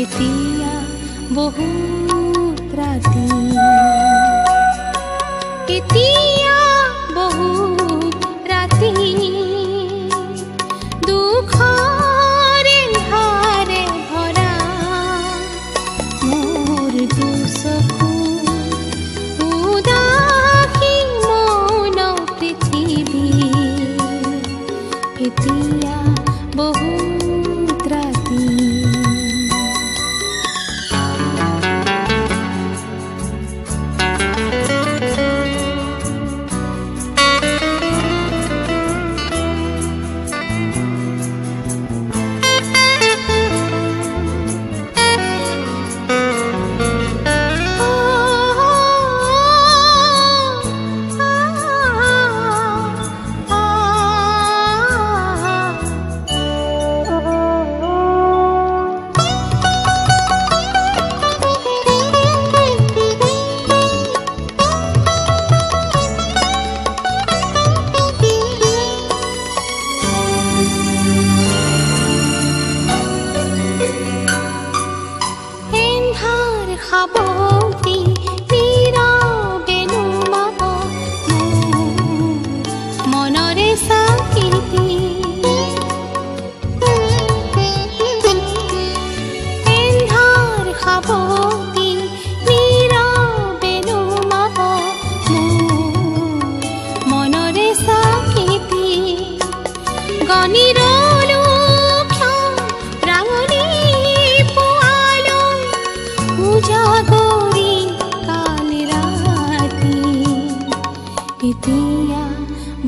এতিয়া বহুত ৰাতি, এতিয়া বহুত ৰাতি, দুখৰে ধাৰে ভৰা মোৰ দুচকু, উদাসী মৌন পৃথিৱী, এতিয়া বহুত ৰাতি। খাবতি নীৰৱে নুমাব মনৰে চাকিতি, এন্ধাৰ খাবতি নীৰৱে নুমাব মনৰে চাকিতি, গণি ৰলো জাগৰি কালি ৰাতি, এতিয়া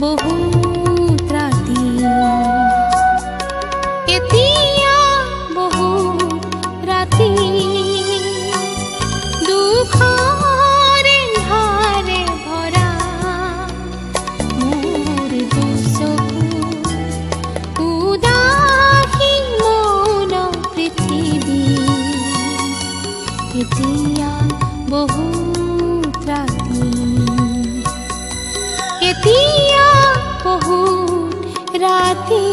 বহুত ৰাতি, এতিয়া বহুত ৰাতি, দুখৰে ধাৰে ভৰা মোৰ দুচকু, উদাসী মৌন পৃথিৱী, এতিয়া বহুত ৰাতি, এতিয়া বহুত ৰাতি।